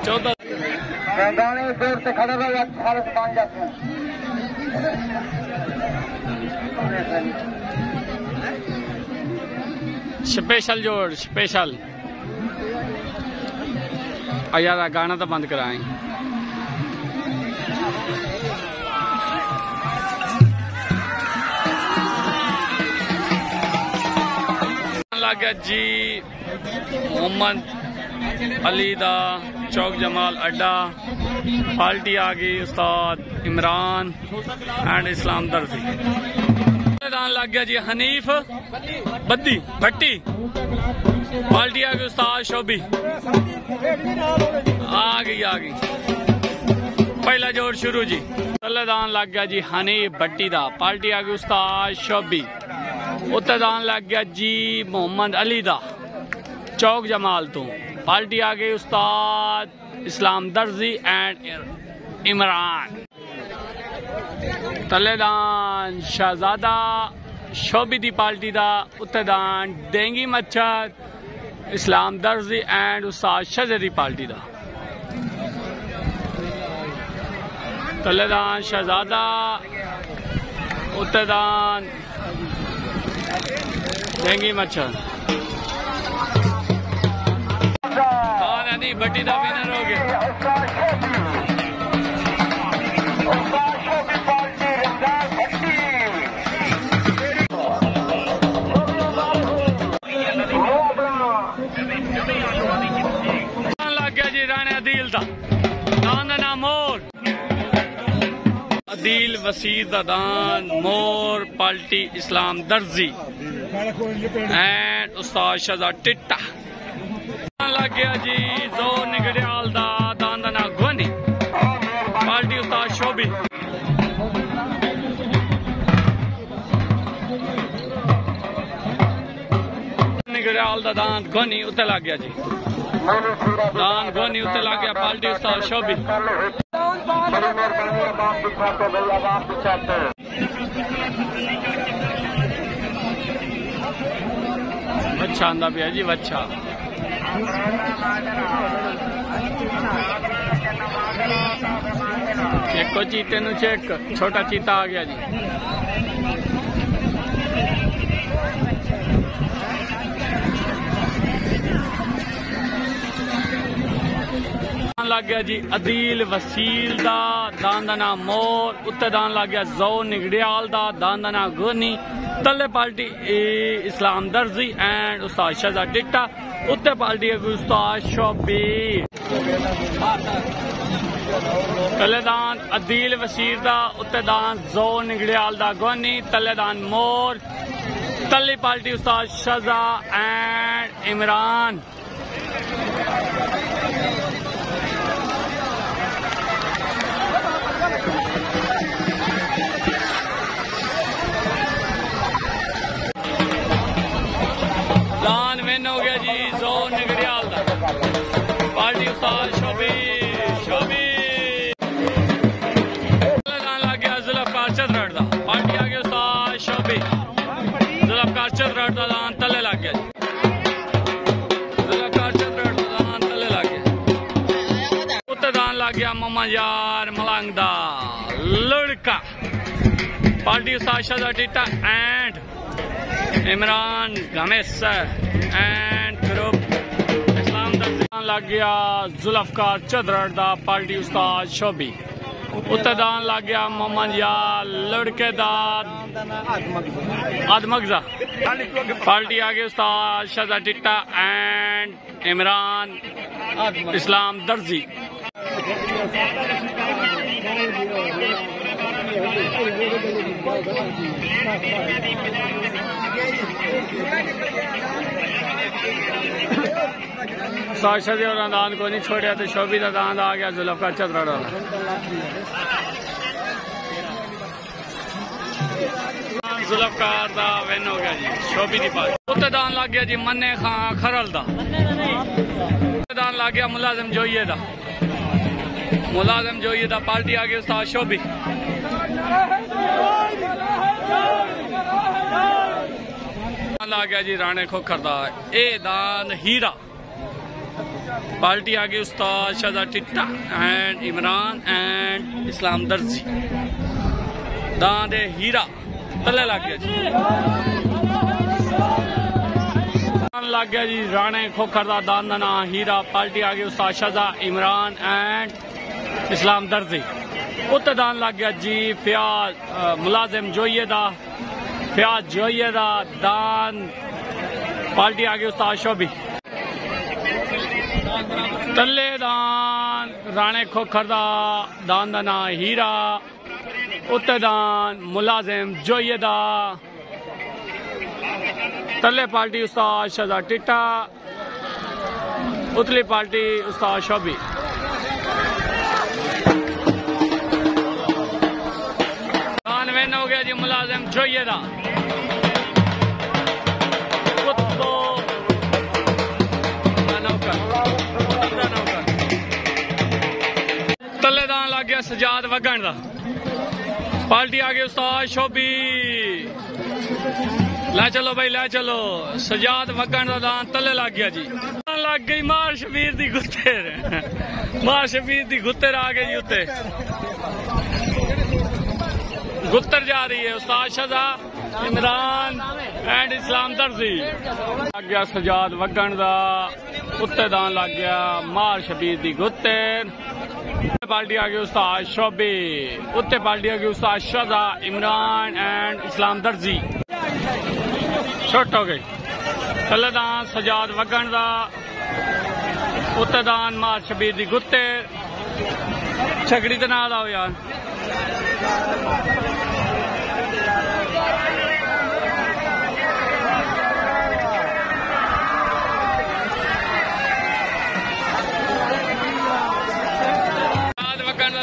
14 से खड़े रहो, सारे मान जाते हैं। स्पेशल जोड़ स्पेशल यार गाना तो बंद कराएं। लग गया जी मोहम्मद अली दा चौक जमाल अड्डा। पार्टी आ गई उस्ताद इमरान एंड इस्लाम दर्जी। लग गया जी हनीफ बद्दी भट्टी। पार्टी आ गई उस्ताद शोभी। आ गई पहला जोड़ शुरू जी। तलेदान लग गया जी हनीफ भट्टी दा। पार्टी आ गई उस्ताद शोभी। उत्तेदान लग गया जी मोहम्मद अली दा चौक जमाल तो। पार्टी आ गई उस्ताद इस्लाम दर्जी एंड इमरान। तलेदान शहजादा शोभी दी पार्टी दा। उत्तेदान डेंगी मच्छर इस्लाम दर्जी एंड उस्ताद शजरी पार्टी दा। तलेदान शहजादा उत्तेदान डेंगी मच्छर। भट्टी दा विनर हो गया। लग गया जी राणे अदील दा दान ना मोर। अदील वसीर दा दान मोर पार्टी इस्लाम दर्जी एंड उस्ताद शहजाद टिट्टा। लग गया जी जो निगड़ियाल दा दान ना गोनी। पार्टी उस्ताद शोभी। निगड़ियाल दा दान गोनी उत्ते लग गया जी। दान गोनी उत्ते लग गया पार्टी उस्ताद शोभी। अच्छा आंदा भी है जी अच्छा। चेको चीते नु चेक छोटा चीता आ गया जी। लग गया जी अदील वसील दा दान दा नाम मोर। उत्ते दान लग गया जो निगड़ियाल दा दान दा नाम गोनी। तले पार्टी इस्लाम दर्जी एंड उस्ताद शहजाद टिट्टा। उत्ते पार्टी उस्ताद शोभी। तलेदान अदील वसीर दा। उत्ते दान जो निगड़ियाल दा गोनी। तलेदान मोर। तली पार्टी उस्ताद शहजा एंड इमरान। दान विन हो गया जी जो निगड़ियाल दा। पार्टी उस्ताद शोभी शोभी। दान लग गया जुल्फकार चतरट दा। पार्टी आ गया उस्ताद शोभी। जुल्फकार चतरट दा दान तले लग गया। जुल्फकार चतरट दा दान तले लग गया। उत्ते दान लग गया मोहम्मद यार मलंग दा लड़का। Party Ustad Shahzad Titta and Imran Gamesh and group Islam Darji. लग गया जुल्फकार चतरट दा। पार्टी उस्ताद शोभी। उत्तेदान लग गया मोहम्मद यार लड़के दा अदमगजा। पार्टी आ गई उस्ताद शहजाद टिट्टा एंड इमरान इस्लाम दर्जी। साक्षात और दान को नहीं छोड़ा तो शोभी का दान आ गया जुल्फकार चतरट वाला। जुल्फकार दा विन हो गया जी शोभी की पार्टी। उत्ते दान लग गया जी मन्ने खां खरल दा। दान लग गया मुलाजिम जोइये दा। मुलाजिम जोइये दा। पार्टी आ गई उस्ताद शोभी। आ गया जी राणे खोखर दा। ए दान हीरा पार्टी आगे उस्ताद शहजाद टिट्टा एंड इमरान एंड इस्लाम दर्जी। दान दे हीरा तले लग गया जी, लग गया जी राणे खोखर दा दान दा नाम हीरा। पार्टी आगे उस्ताद शहजाद इमरान एंड इस्लाम दर्जी। उत्ते दान लग गया जी फयाज मुलाजिम जोइये दा, फयाज जोइये दा दान। पार्टी आगे उस्ताद शोभी। तले दान राणे खोखर दा दान दा नाम हीरा। उत्ते दान मुलाजिम जोइये दा। तले पार्टी उस्ताद शहजाद टिट्टा, उतली पार्टी उस्ताद शोभी। दान विन हो गया जी मुलाजिम जोइये दा। तले दान लग गया सजाद वगन दा। पार्टी आगे उस्ताद शोभी। लै चलो भाई लै चलो, सजाद वगन दा दान तले लग गया जी। लग गई मार शबीर दी गुत्तेर, मार शबीर दी गुत्तेर आ गई उत्ते, गुत्तर जा रही है। उस्ताद शहजाद इमरान एंड इस्लाम दर्जी। लग गया सजाद वगन दा, उत्ते दान लग गया मार शबीर दी गुत्तेर। पार्टी आगे उस्ताद शोभी। उत्ते पार्टी आगे उस्ताद शहजाद इमरान एंड इस्लाम दर्जी। छुट हो गई। तले दान सजाद वगन दा, उत्ते दान मार शबीर दी गुत्तेर। छगड़ी ते ना लाओ यार।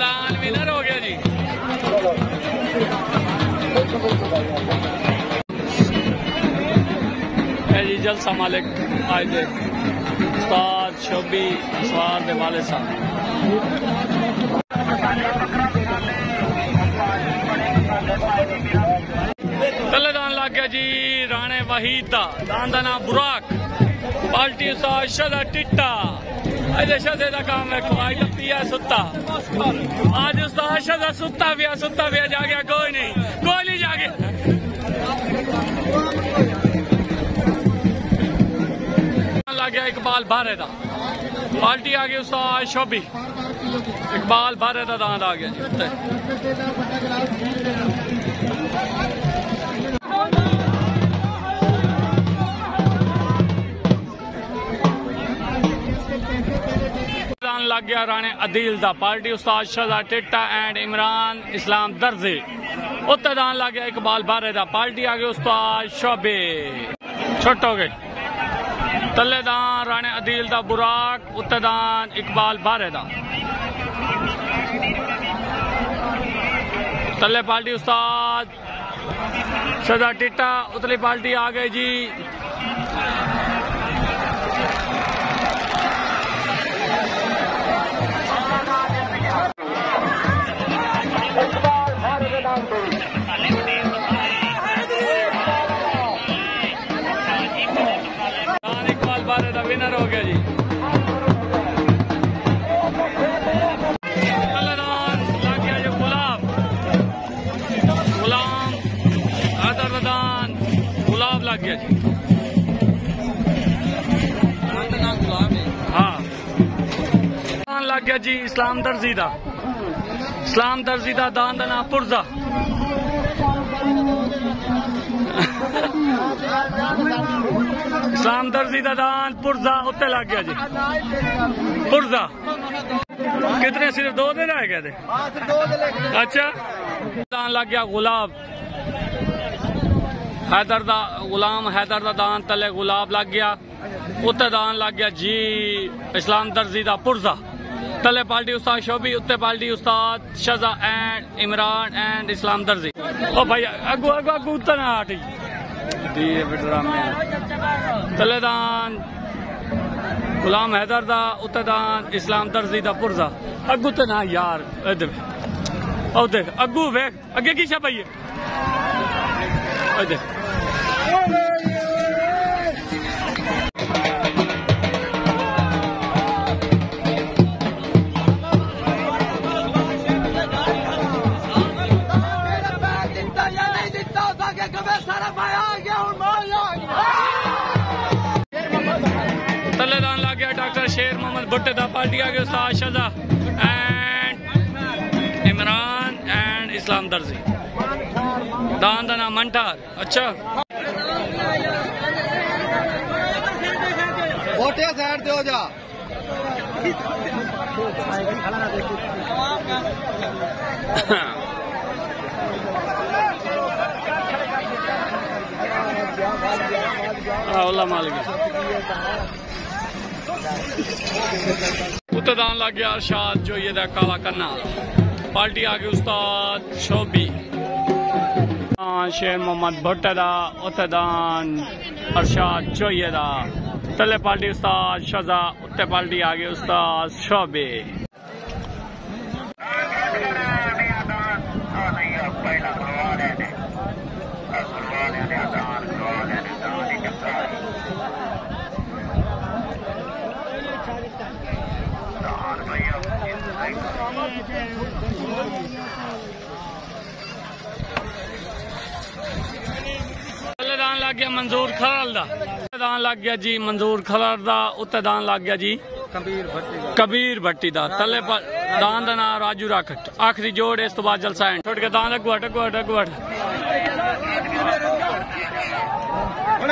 दान विनर हो गया जी। जी जलसा मालिक आए थे उस्ताद शोभी सवार दे वाले साहब। तले दान लग गया जी राणे वहीद दा, दान दा नाम बुराक। पार्टी उस्ताद शहजाद टिट्टा। शहजे का काम है आज तो पिया सुता, आज उस्ताद शहजाद सुता पिया जागया कोई नहीं जागे। लग गया इकबाल बारे दा। पार्टी आ गई उस्ताद शोभी। इकबाल बारे दा दांद आ गया जी। लग गया राणे अदील दा। पार्टी उस्ताद शहजाद टिट्टा एंड इमरान इस्लाम दर्जी। उत्ते दान लग गया इकबाल बारे दा। पार्टी आ गई उस्ताद शोभी। छुट हो गई। तले दान राणे अदील दा बुराक। उत्ते दान इकबाल बारे दा। तले पार्टी उस्ताद शहजाद टिट्टा। उतली पार्टी आ गई जी इकबाल बारे दा विनर हो गया जी। लग गया जो गुलाब हैदरदान गुलाब लग गया जी। हाँ लग गया जी इस्लाम दर्जी दा। इस्लाम दर्जी दा दान दा नाम पुरजा। इस्लाम दर्जी दा दान पुरजा। उत्ते लग गया जी पुरजा। कितने सिर्फ 2 दिन रह गए थे। अच्छा दान लग गया गुलाब हैदर दा। गुलाम हैदर दा दान तले गुलाब लग गया। उत्ते दान लग गया जी इस्लाम दर्जी दा पुरजा। तले पार्टी उस्ताद शोभी। उत्ते party Ustad Shehzad and Imran and Islam Darzi. ओ भाई अगू अगू अगू उत्ते ना हटी तले दान गुलाम हैदर दा। उत्ते दान इस्लाम दर्जी दा पुरजा। अगू तो ना यार देख अगू वेख अगे की छपाई है। लग गया डॉक्टर शेर मोहम्मद भुट्टे दा। पार्टी आगे उस्ताद शाहजा एंड इमरान एंड इस्लाम दर्जी। दान दा नाम मंठार। अच्छा वोटे साइड दे हो जा। मालिक उत्तदान लग गया अरशाद जो ये काला करना। पार्टी आगे उस्ताद शोबी शेर मोहम्मद भुट्टे दा। उत्तदान अरशाद चोइये दा। तले पार्टी उस्ताद शाहजा। उत्ते पार्टी आगे उस्ताद शोबी। दान लग गया मंजूर खलर दा। दान लग गया जी मंजूर खलर दा। उत्ते दान लग गया जी कबीर भट्टी दा। तले पर दान दा नाम राजू राखट। आखिरी जोड़ इस तो बाद जलसा है। छोड़ के दान अगवट अगवट अगवट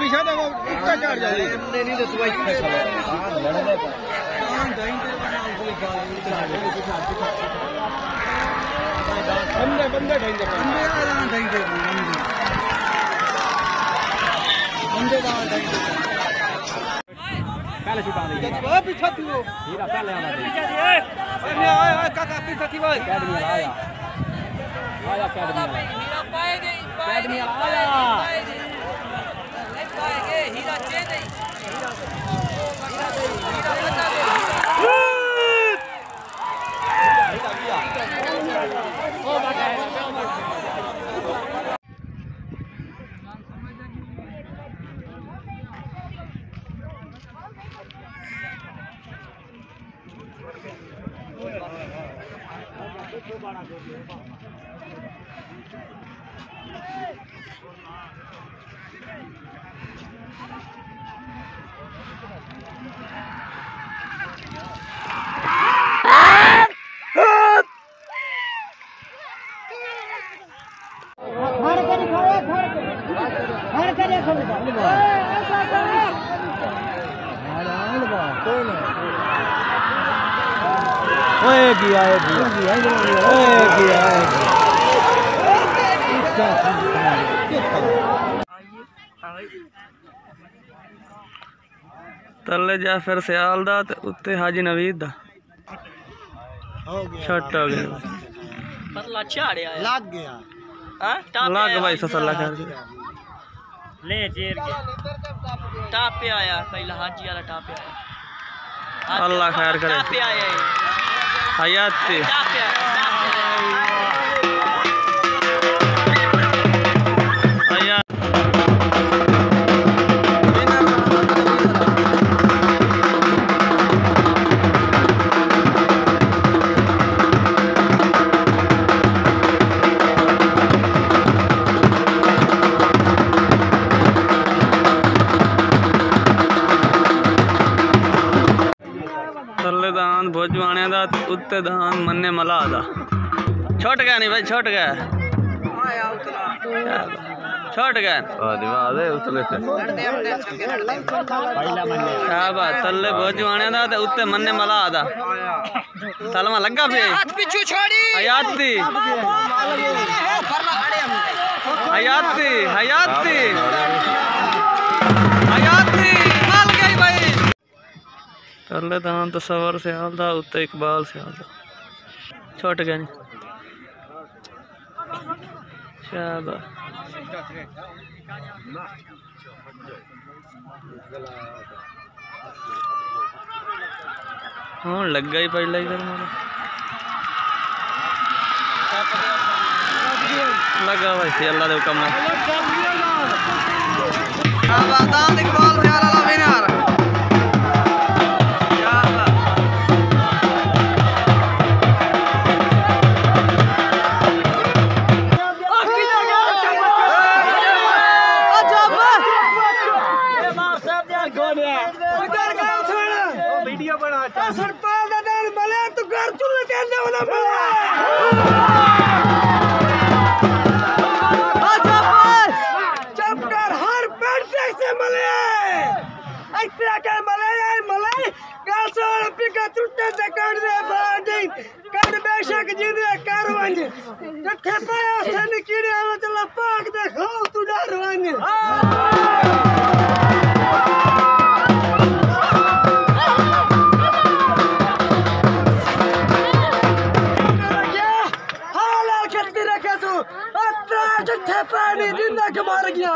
पीछा तो ऊपर चढ़ जाए। बंदे पहले छुटा दे पीछा थी वो हीरा पहले आना आया काका पीछा थी भाई कैडमी आया आया कैडमी हीरा पाएंगे कैडमी आया पाएंगे हीरा चेन्नई तले जा फिर सियाल दा ते उत्ते हाजी नवीद दा छट हो गया पतला झाड़िया लग गया हां लग भाई ससला कर ले चेर के टापे आया पहला हाजी वाला टापे आया। अल्लाह खैर करे। टापे आया हयात पे टापे आया भोजवाने दा उत्ते दान मन्ने मला दा। छोट गया नहीं भाई छोट गया छोट गया उतले से शाबाश। तले भोजवाने दा ते उत्ते मन्ने मला दा। तलमा लगा पे पिछू छोड़ी हयाती हयाती हयाती हयाती माल गई भाई। तले दान तो सवर से आलदा उत्ते इकबाल से आलदा। छोट गया नहीं शाबाश। हाँ लग गई पहला इधर मारा लगा भाई से अल्लाह दे हुक्म नाल। दान इकबाल से आला विनर। वीडियो बना सरपाल दादा मले तू घर चुल्ले कहने वाला मले चपकर हर पेट से मले एक्स्ट्रा के मले गासो पिका टूटे से कर दे बाडी कर बेशक जिंदे कारवांज जथे पाया सन कीड़े आवे चला पाक दे खाओ तू डरवांज पानी जिंदा के मार गया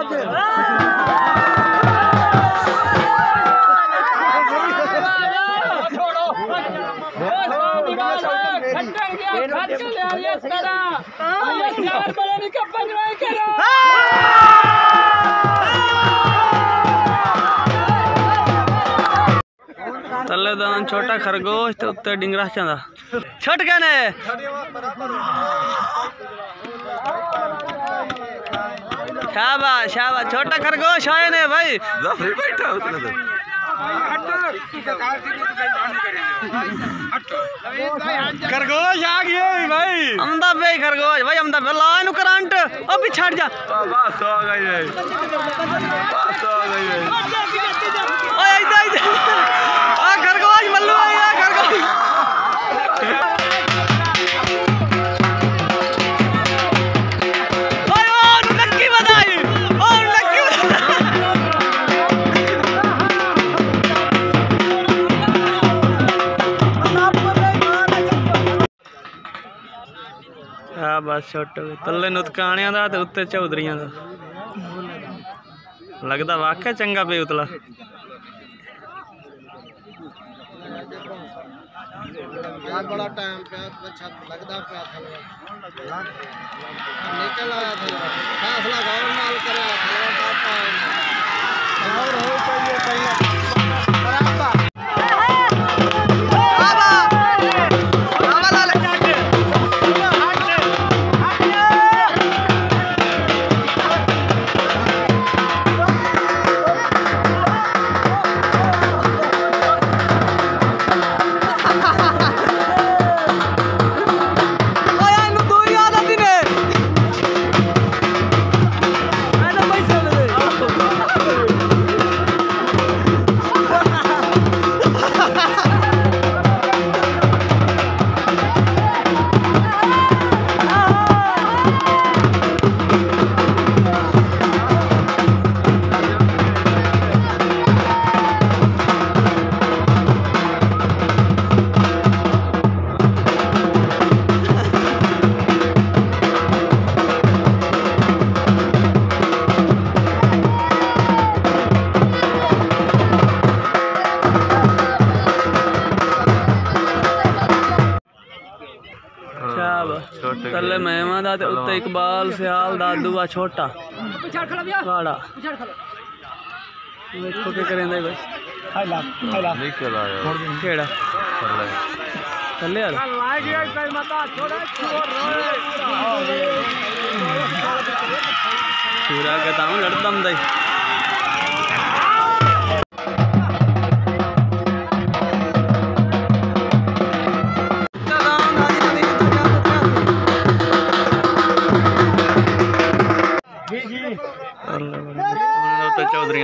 तले दान छोटा खरगोश ते उत्ते डिंगरा चांदा छट गए ने शाबाश शाबाश छोटा खरगोश आए ने भाई बैठा खरगोश आ गए भाई अमदा भाई खरगोश भाई अमदा ला नु करंट ओ भी छट जा बस हो गई ओए इधर इधर आ खरगोश मल्लू आया खरगोश बस छोटे तले नुतकाणिया दा ते उत्ते चौधरियां दा लगदा वाकई चंगा पे उतला बड़ा टाइम पे अच्छा लगदा पे निकल आया था फैसला गौर नाल करया और हो चाहिए पहले तले मेहमा दा ते उत्ते इकबाल सियाल दादू आ छोटा वाड़ा देखो के करेंदा भाई निकल आया केड़ा चले आ सूरा के ताऊ लड़दम दई चौधरी